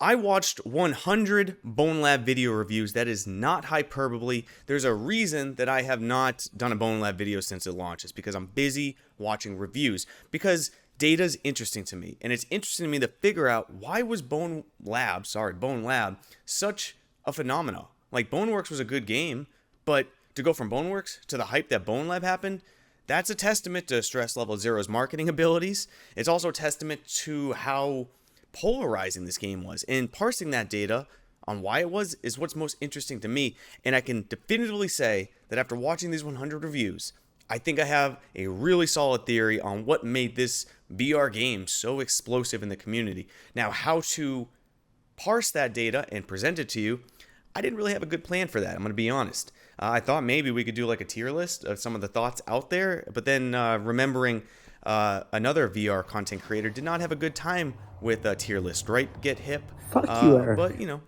I watched 100 Bonelab video reviews. That is not hyperbole. There's a reason that I have not done a Bonelab video since it launches, because I'm busy watching reviews. Because data is interesting to me, and it's interesting to me to figure out why was Bonelab such a phenomenon. Like, Boneworks was a good game, but to go from Boneworks to the hype that Bonelab happened, that's a testament to Stress Level Zero's marketing abilities. It's also a testament to how polarizing this game was, and parsing that data on why it was is what's most interesting to me. And I can definitively say that after watching these 100 reviews, I think I have a really solid theory on what made this VR game so explosive in the community. Now, how to parse that data and present it to you, I didn't really have a good plan for that. I'm going to be honest. I thought maybe we could do like a tier list of some of the thoughts out there, but then remembering another VR content creator did not have a good time with a tier list, right? Get hip. Fuck you, Eric. But,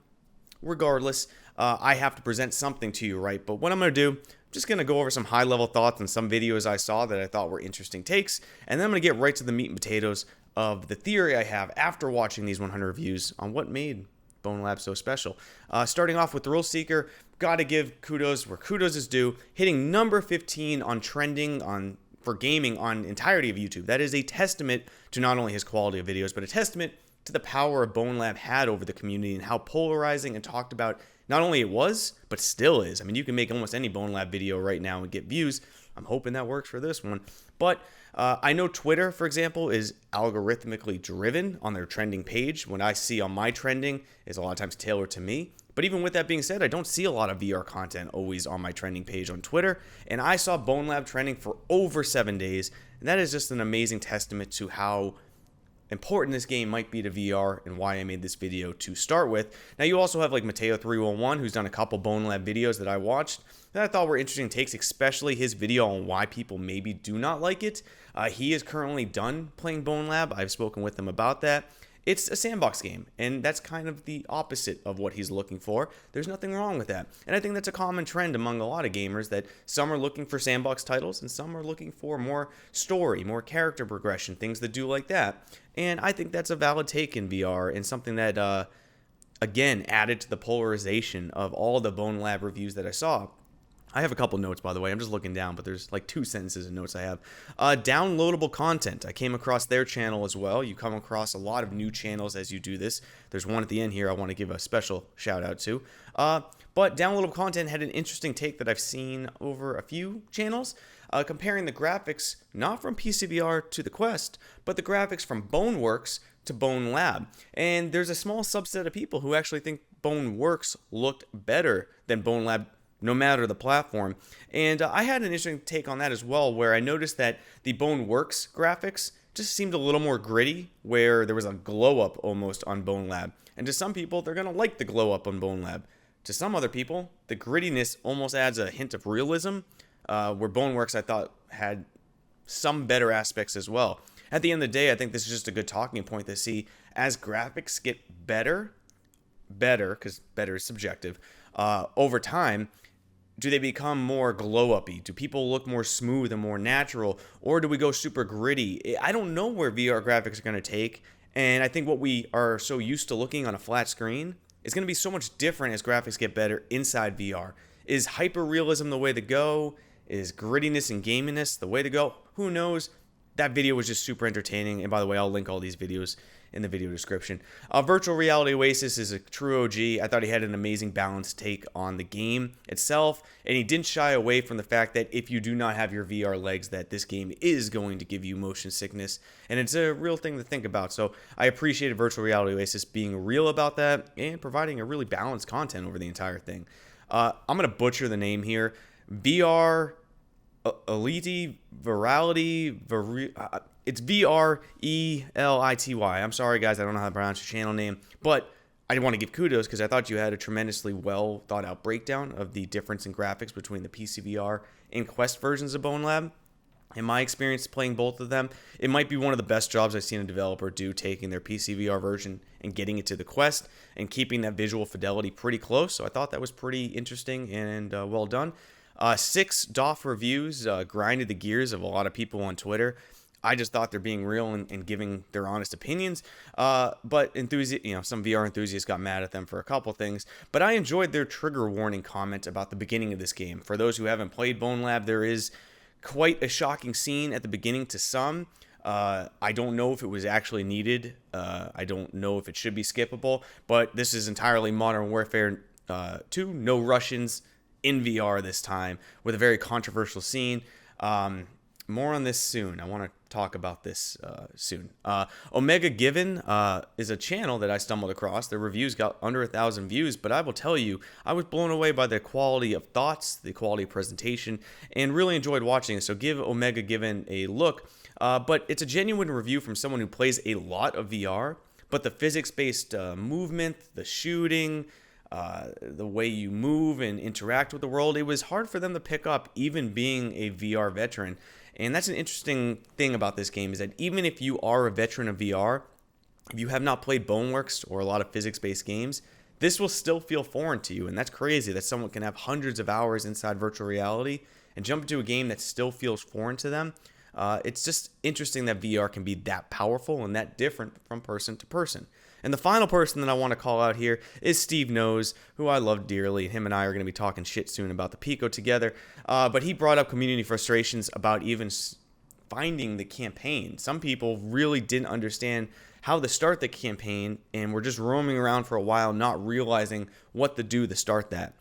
regardless, I have to present something to you, right? But what I'm going to do, I'm just going to go over some high-level thoughts and some videos I saw that I thought were interesting takes, and then I'm going to get right to the meat and potatoes of the theory I have after watching these 100 reviews on what made Bonelab so special. Starting off with Thrill Seeker, gotta give kudos where kudos is due, hitting number 15 on trending for gaming on entirety of YouTube. That is a testament to not only his quality of videos, but a testament to the power Bonelab had over the community and how polarizing and talked about not only it was, but still is. I mean, you can make almost any Bonelab video right now and get views. I'm hoping that works for this one. But I know Twitter, for example, is algorithmically driven on their trending page. What I see on my trending is a lot of times tailored to me. But even with that being said, I don't see a lot of VR content always on my trending page on Twitter. And I saw Bonelab trending for over 7 days. And that is just an amazing testament to how important this game might be to VR and why I made this video to start with. Now, you also have like Mateo311, who's done a couple Bonelab videos that I watched that I thought were interesting takes, especially his video on why people maybe do not like it. He is currently done playing Bonelab. I've spoken with him about that. It's a sandbox game, and that's kind of the opposite of what he's looking for. There's nothing wrong with that. And I think that's a common trend among a lot of gamers, that some are looking for sandbox titles and some are looking for more story, more character progression, things that do like that. And I think that's a valid take in VR, and something that, again, added to the polarization of all the Bonelab reviews that I saw. I have a couple notes, by the way. I'm just looking down, but there's like 2 sentences of notes I have. Downloadable content. I came across their channel as well. You come across a lot of new channels as you do this. There's one at the end here I want to give a special shout out to. But downloadable content had an interesting take that I've seen over a few channels, comparing the graphics not from PCVR to the Quest, but the graphics from Boneworks to Bonelab. And there's a small subset of people who actually think Boneworks looked better than Bonelab, no matter the platform. And I had an interesting take on that as well, where I noticed that the Boneworks graphics just seemed a little more gritty, where there was a glow up almost on Bonelab. And to some people, they're going to like the glow up on Bonelab. To some other people, the grittiness almost adds a hint of realism, where Boneworks, I thought, had some better aspects as well. At the end of the day, I think this is just a good talking point to see as graphics get better, because better is subjective, over time. Do they become more glow-uppy? Do people look more smooth and more natural? Or do we go super gritty? I don't know where VR graphics are going to take. And I think what we are so used to looking on a flat screen is going to be so much different as graphics get better inside VR. Is hyper-realism the way to go? Is grittiness and gaminess the way to go? Who knows? That video was just super entertaining. And by the way, I'll link all these videos in the video description. Virtual Reality Oasis is a true OG. I thought he had an amazing balanced take on the game itself, and he didn't shy away from the fact that if you do not have your VR legs, that this game is going to give you motion sickness, and it's a real thing to think about. So I appreciated Virtual Reality Oasis being real about that and providing a really balanced content over the entire thing. I'm going to butcher the name here. VR Elite Virality, it's VRELITY. I'm sorry, guys, I don't know how to pronounce your channel name, but I want to give kudos because I thought you had a tremendously well thought out breakdown of the difference in graphics between the PCVR and Quest versions of Bonelab. In my experience playing both of them, it might be one of the best jobs I've seen a developer do, taking their PCVR version and getting it to the Quest and keeping that visual fidelity pretty close. So I thought that was pretty interesting and well done. 6 DOF reviews grinded the gears of a lot of people on Twitter. I just thought they're being real and giving their honest opinions. But some VR enthusiasts got mad at them for a couple things. But I enjoyed their trigger warning comment about the beginning of this game. For those who haven't played Bonelab, there is quite a shocking scene at the beginning to some. I don't know if it was actually needed. I don't know if it should be skippable. But this is entirely Modern Warfare 2. No Russians in VR this time, with a very controversial scene. More on this soon. I want to talk about this soon. Omega Given is a channel that I stumbled across. Their reviews got under 1,000 views, but I will tell you, I was blown away by the quality of thoughts, the quality of presentation, and really enjoyed watching it. So give Omega Given a look. But it's a genuine review from someone who plays a lot of VR, but the physics-based movement, the shooting, the way you move and interact with the world, it was hard for them to pick up, even being a VR veteran. And that's an interesting thing about this game, is that even if you are a veteran of VR, if you have not played Boneworks or a lot of physics-based games, this will still feel foreign to you. And that's crazy that someone can have hundreds of hours inside virtual reality and jump into a game that still feels foreign to them. It's just interesting that VR can be that powerful and that different from person to person. And the final person that I want to call out here is Steve Knows, who I love dearly. Him and I are going to be talking shit soon about the Pico together. But he brought up community frustrations about even finding the campaign. Some people really didn't understand how to start the campaign and were just roaming around for a while, not realizing what to do to start that.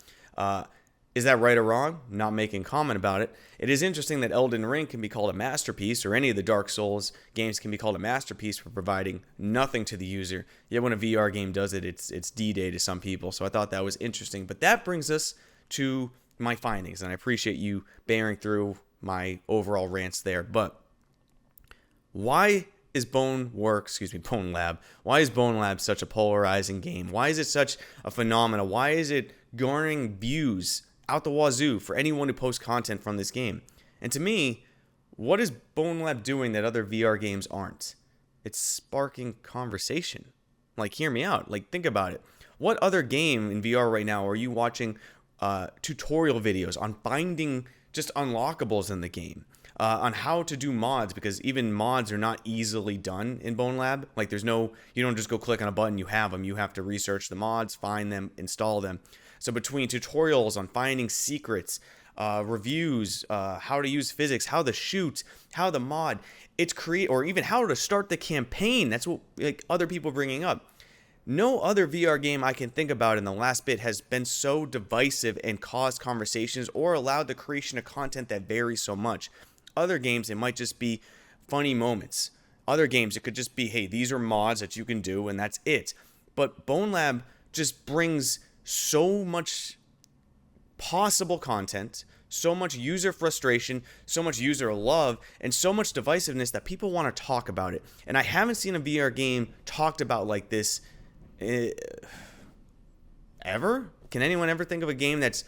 Is that right or wrong? Not making comment about it. It is interesting that Elden Ring can be called a masterpiece, or any of the Dark Souls games can be called a masterpiece for providing nothing to the user. Yet when a VR game does it, it's D-Day to some people. So I thought that was interesting. But that brings us to my findings, and I appreciate you bearing through my overall rants there. But why is Bonelab, why is Bonelab such a polarizing game? Why is it such a phenomenon? Why is it garnering views out the wazoo for anyone who posts content from this game? And to me, what is Bonelab doing that other VR games aren't? It's sparking conversation. Like, hear me out. Like, think about it. What other game in VR right now are you watching tutorial videos on finding just unlockables in the game? On how to do mods, because even mods are not easily done in Bonelab. Like, you don't just go click on a button, you have them. You have to research the mods, find them, install them. So between tutorials on finding secrets, reviews, how to use physics, how to shoot, how to mod, or even how to start the campaign. That's what other people are bringing up. No other VR game I can think about in the last bit has been so divisive and caused conversations or allowed the creation of content that varies so much. Other games, it might just be funny moments. Other games, it could just be, hey, these are mods that you can do, and that's it. But Bonelab just brings so much possible content, so much user frustration, so much user love, and so much divisiveness that people want to talk about it. And I haven't seen a VR game talked about like this ever. Can anyone ever think of a game that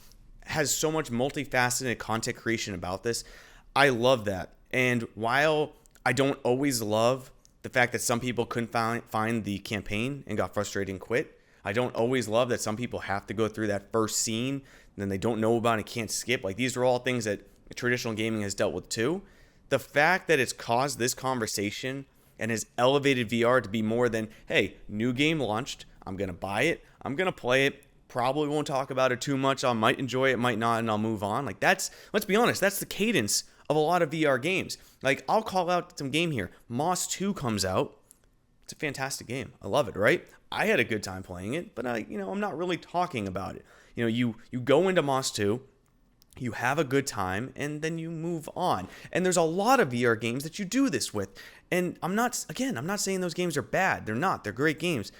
has so much multifaceted content creation about this? I love that. And while I don't always love the fact that some people couldn't find the campaign and got frustrated and quit, I don't always love that some people have to go through that first scene and then they don't know about it and can't skip. Like, these are all things that traditional gaming has dealt with too. The fact that it's caused this conversation and has elevated VR to be more than, hey, new game launched, I'm going to buy it, I'm going to play it, probably won't talk about it too much, I might enjoy it, might not, and I'll move on. Like, let's be honest, that's the cadence of a lot of VR games. Like, I'll call out some game here. Moss 2 comes out. It's a fantastic game. I love it, right? I had a good time playing it, but I'm not really talking about it. You go into Moss 2, you have a good time, and then you move on. And there's a lot of VR games that you do this with. And I'm not saying those games are bad. They're not. They're great games.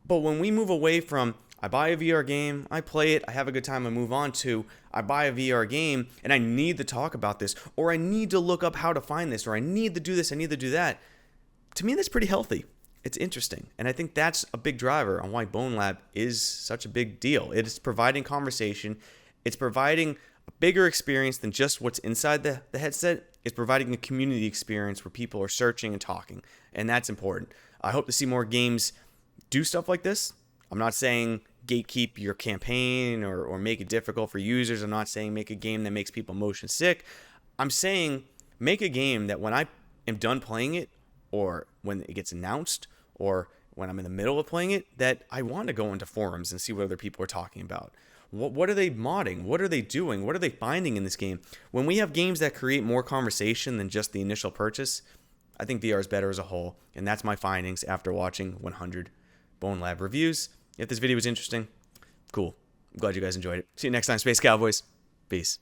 But when we move away from, I buy a VR game, I play it, I have a good time, I move on to, I buy a VR game, and I need to talk about this, or I need to look up how to find this, or I need to do this, I need to do that. To me, that's pretty healthy. It's interesting. And I think that's a big driver on why Bonelab is such a big deal. It is providing conversation. It's providing a bigger experience than just what's inside the headset. It's providing a community experience where people are searching and talking. And that's important. I hope to see more games do stuff like this. I'm not saying gatekeep your campaign or make it difficult for users. I'm not saying make a game that makes people motion sick. I'm saying make a game that when I am done playing it, or when it gets announced, or when I'm in the middle of playing it, that I want to go into forums and see what other people are talking about. What are they modding? What are they doing? What are they finding in this game? When we have games that create more conversation than just the initial purchase, I think VR is better as a whole, and that's my findings after watching 100 Bonelab reviews. If this video was interesting, cool. I'm glad you guys enjoyed it. See you next time, Space Cowboys. Peace.